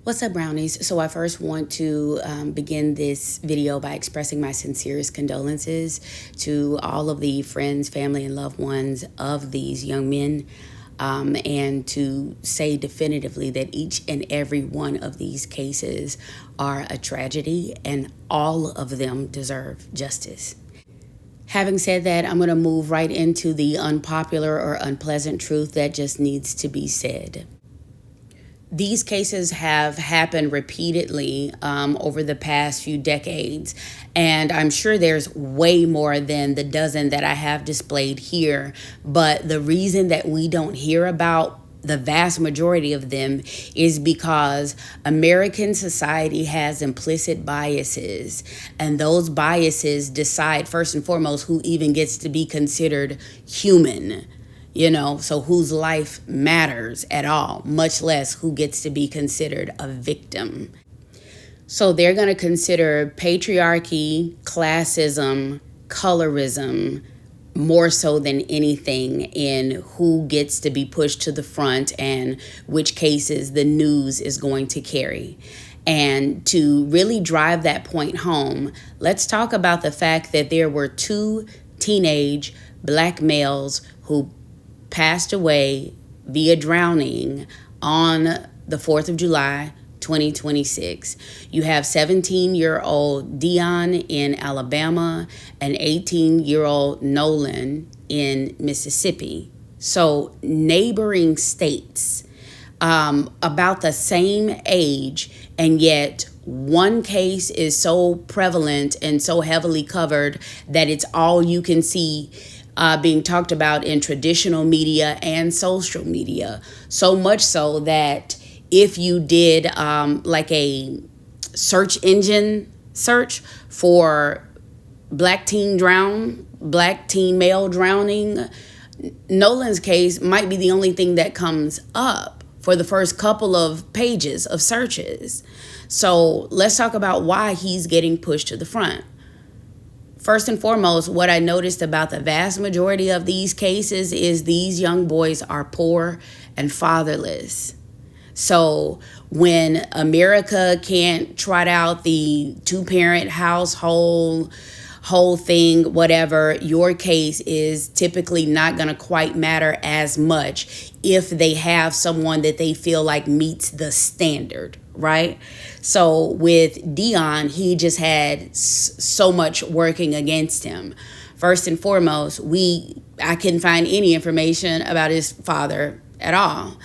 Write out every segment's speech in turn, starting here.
What's up, brownies? So I first want to begin this video by expressing my sincerest condolences to all of the friends, family, and loved ones of these young men, and to say definitively that each and every one of these cases are a tragedy and all of them deserve justice. Having said that, I'm going to move right into the unpopular or unpleasant truth that just needs to be said. These cases have happened repeatedly over the past few decades, and I'm sure there's way more than the dozen that I have displayed here. But the reason that we don't hear about the vast majority of them is because American society has implicit biases, and those biases decide first and foremost who even gets to be considered human. So whose life matters at all, much less who gets to be considered a victim. So they're going to consider patriarchy, classism, colorism, more so than anything in who gets to be pushed to the front and which cases the news is going to carry. And to really drive that point home, let's talk about the fact that there were two teenage black males who passed away via drowning on the 4th of July, 2026. You have 17-year-old Deion in Alabama and 18-year-old Nolan in Mississippi. So neighboring states, about the same age, and yet one case is so prevalent and so heavily covered that it's all you can see being talked about in traditional media and social media. So much so that if you did like a search engine search for black teen male drowning, Nolan's case might be the only thing that comes up for the first couple of pages of searches. So let's talk about why he's getting pushed to the front. First and foremost, what I noticed about the vast majority of these cases is these young boys are poor and fatherless. So when America can't trot out the two-parent household, whole thing, whatever, your case is typically not going to quite matter as much if they have someone that they feel like meets the standard, right? So with Deion, he just had so much working against him. First and foremost, I couldn't find any information about his father at all.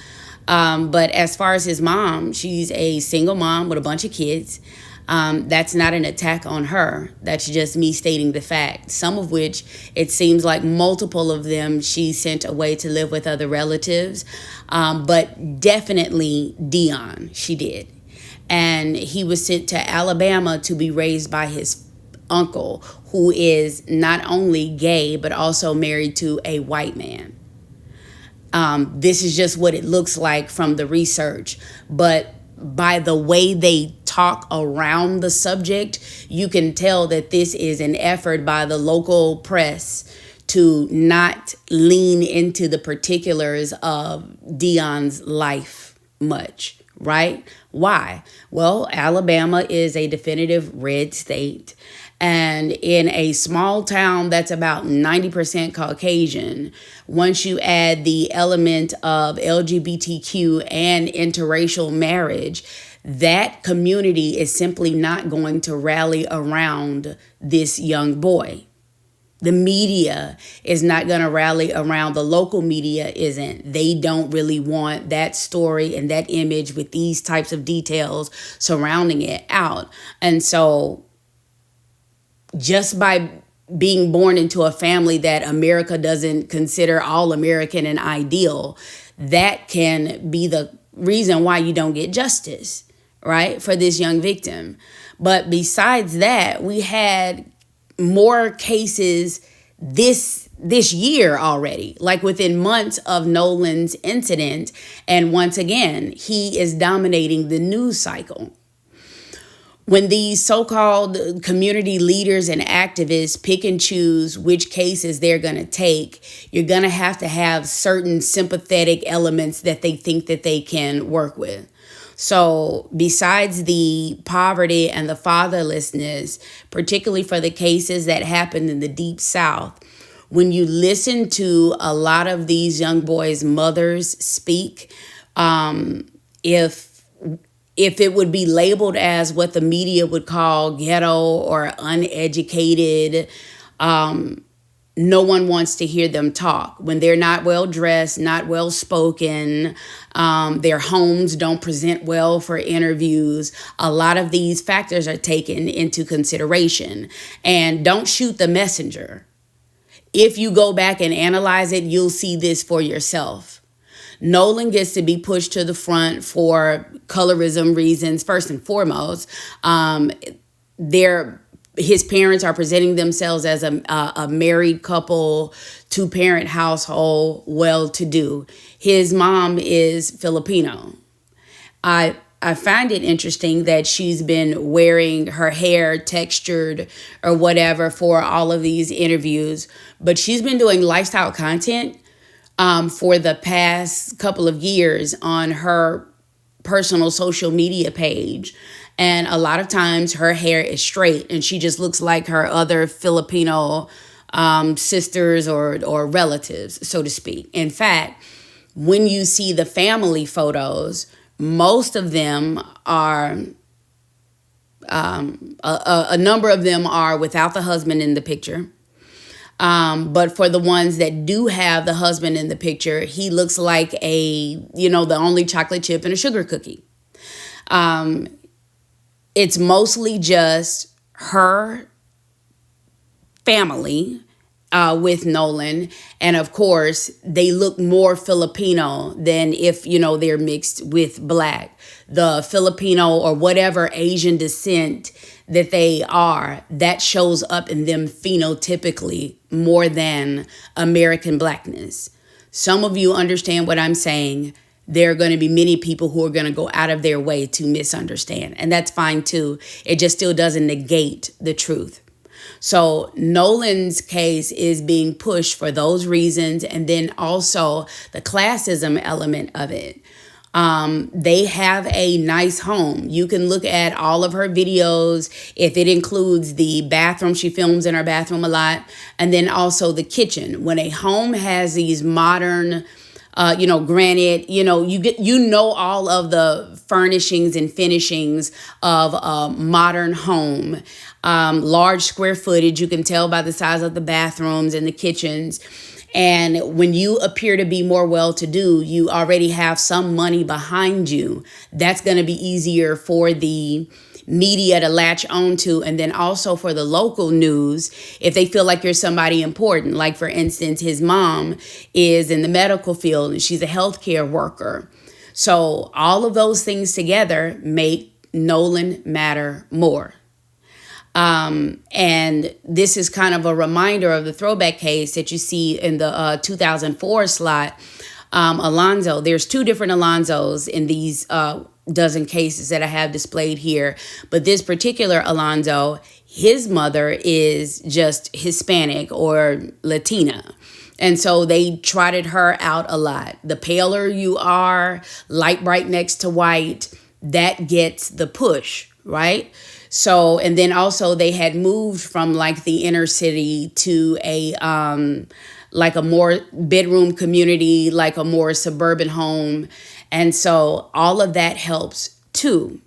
But as far as his mom, she's a single mom with a bunch of kids. That's not an attack on her. That's just me stating the fact. Some of which it seems like multiple of them she sent away to live with other relatives. But definitely Deion, she did. And he was sent to Alabama to be raised by his uncle, who is not only gay, but also married to a white man. This is just what it looks like from the research. But by the way they talk around the subject, you can tell that this is an effort by the local press to not lean into the particulars of Deion's life much, right? Why? Well, Alabama is a definitive red state. And in a small town that's about 90% Caucasian, once you add the element of LGBTQ and interracial marriage, that community is simply not going to rally around this young boy. The media is not going to rally around. The local media isn't. They don't really want that story and that image with these types of details surrounding it out. And so just by being born into a family that America doesn't consider all American and ideal, that can be the reason why you don't get justice, right, for this young victim. But besides that, we had more cases this year already, like within months of Nolan's incident. And once again, he is dominating the news cycle. When these so-called community leaders and activists pick and choose which cases they're going to take, you're going to have certain sympathetic elements that they think that they can work with. So besides the poverty and the fatherlessness, particularly for the cases that happened in the Deep South, when you listen to a lot of these young boys' mothers speak, if it would be labeled as what the media would call ghetto or uneducated, no one wants to hear them talk. When they're not well dressed, not well spoken, their homes don't present well for interviews. A lot of these factors are taken into consideration. And don't shoot the messenger. If you go back and analyze it, you'll see this for yourself. Nolan gets to be pushed to the front for colorism reasons, first and foremost. His parents are presenting themselves as a married couple, two-parent household, well-to-do. His mom is Filipino. I find it interesting that she's been wearing her hair textured or whatever for all of these interviews, but she's been doing lifestyle content for the past couple of years on her personal social media page. And a lot of times her hair is straight and she just looks like her other Filipino sisters or relatives, so to speak. In fact, when you see the family photos, most of them are, a number of them are without the husband in the picture. But for the ones that do have the husband in the picture, he looks like the only chocolate chip in a sugar cookie. It's mostly just her family with Nolan. And of course, they look more Filipino than if, they're mixed with black. The Filipino or whatever Asian descent that they are, that shows up in them phenotypically more than American blackness. Some of you understand what I'm saying. There are going to be many people who are going to go out of their way to misunderstand. And that's fine too. It just still doesn't negate the truth. So Nolan's case is being pushed for those reasons. And then also the classism element of it. They have a nice home. You can look at all of her videos if it includes the bathroom. She films in her bathroom a lot. And then also the kitchen. When a home has these modern granted, you know all of the furnishings and finishings of a modern home, large square footage. You can tell by the size of the bathrooms and the kitchens. And when you appear to be more well-to-do, you already have some money behind you. That's going to be easier for the media to latch on to. And then also for the local news, if they feel like you're somebody important, like for instance, his mom is in the medical field and she's a healthcare worker. So all of those things together make Nolan matter more. And this is kind of a reminder of the throwback case that you see in the 2004 slot. Alonzo, there's two different Alonzos in these dozen cases that I have displayed here. But this particular Alonzo, his mother is just Hispanic or Latina. And so they trotted her out a lot. The paler you are, light bright next to white, that gets the push, right? So, and then also they had moved from like the inner city to a more bedroom community, like a more suburban home. And so all of that helps too,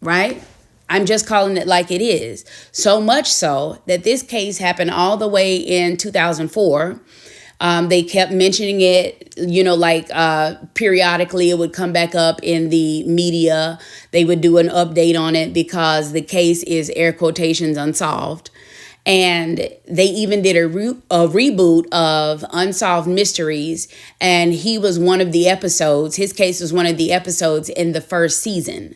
right? I'm just calling it like it is. So much so that this case happened all the way in 2004. They kept mentioning it, periodically it would come back up in the media. They would do an update on it because the case is air quotations unsolved. And they even did a reboot of Unsolved Mysteries. And he was one of the episodes. His case was one of the episodes in the first season.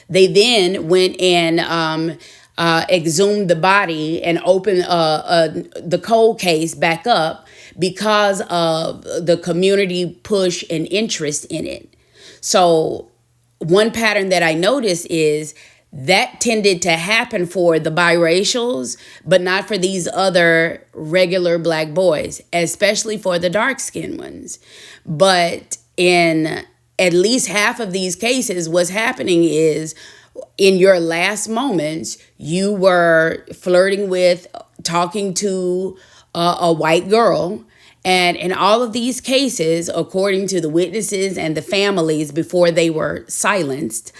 They then went and exhumed the body and opened the cold case back up because of the community push and interest in it. So one pattern that I noticed is that tended to happen for the biracials, but not for these other regular black boys, especially for the dark-skinned ones. But in at least half of these cases, what's happening is in your last moments, you were flirting with, talking to a white girl. And in all of these cases, according to the witnesses and the families before they were silenced,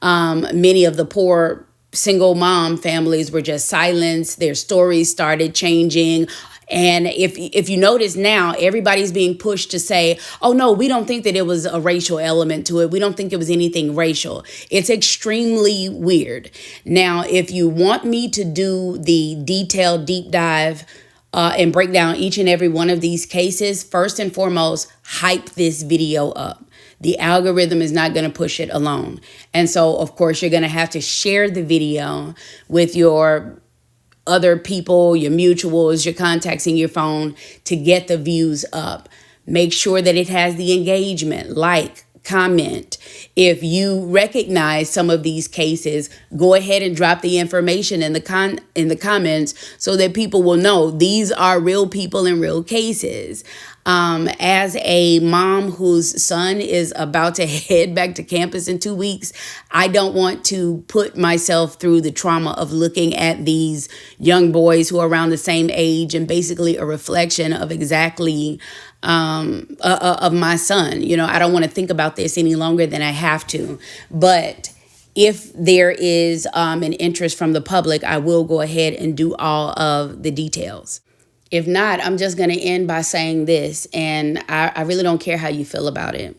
many of the poor single mom families were just silenced. Their stories started changing. And if you notice now, everybody's being pushed to say, oh, no, we don't think that it was a racial element to it. We don't think it was anything racial. It's extremely weird. Now, if you want me to do the detailed deep dive and break down each and every one of these cases, first and foremost, hype this video up. The algorithm is not going to push it alone. And so, of course, you're going to have to share the video with your other people, your mutuals, your contacts in your phone to get the views up. Make sure that it has the engagement, like, comment. If you recognize some of these cases, go ahead and drop the information in the comments so that people will know these are real people and real cases. As a mom whose son is about to head back to campus in 2 weeks, I don't want to put myself through the trauma of looking at these young boys who are around the same age and basically a reflection of exactly of my son. You know, I don't want to think about this any longer than I have to. But if there is an interest from the public, I will go ahead and do all of the details. If not, I'm just going to end by saying this, and I really don't care how you feel about it.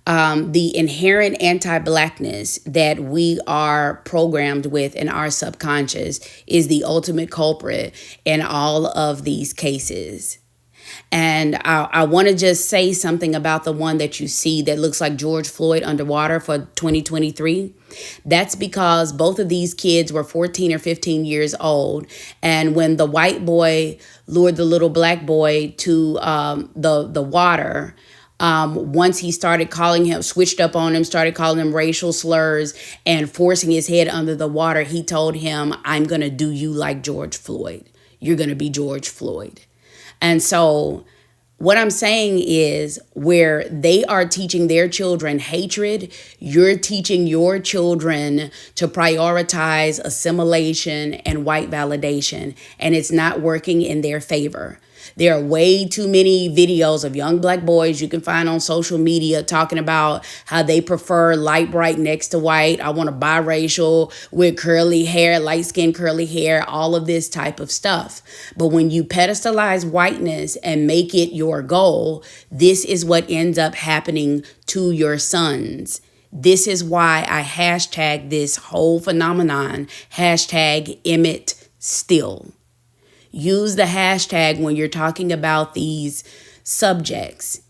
The inherent anti-Blackness that we are programmed with in our subconscious is the ultimate culprit in all of these cases. And I want to just say something about the one that you see that looks like George Floyd underwater for 2023. That's because both of these kids were 14 or 15 years old. And when the white boy lured the little black boy to the water, once he started calling him, switched up on him, started calling him racial slurs and forcing his head under the water, he told him, I'm going to do you like George Floyd. You're going to be George Floyd. And so what I'm saying is where they are teaching their children hatred, you're teaching your children to prioritize assimilation and white validation, and it's not working in their favor. There are way too many videos of young black boys you can find on social media talking about how they prefer light bright next to white. I want a biracial with curly hair, light skin, curly hair, all of this type of stuff. But when you pedestalize whiteness and make it your goal, this is what ends up happening to your sons. This is why I hashtag this whole phenomenon, hashtag Emmett Still. Use the hashtag when you're talking about these subjects.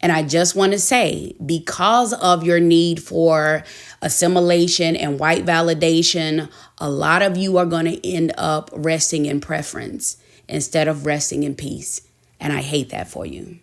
And I just want to say, because of your need for assimilation and white validation, a lot of you are going to end up resting in preference instead of resting in peace. And I hate that for you.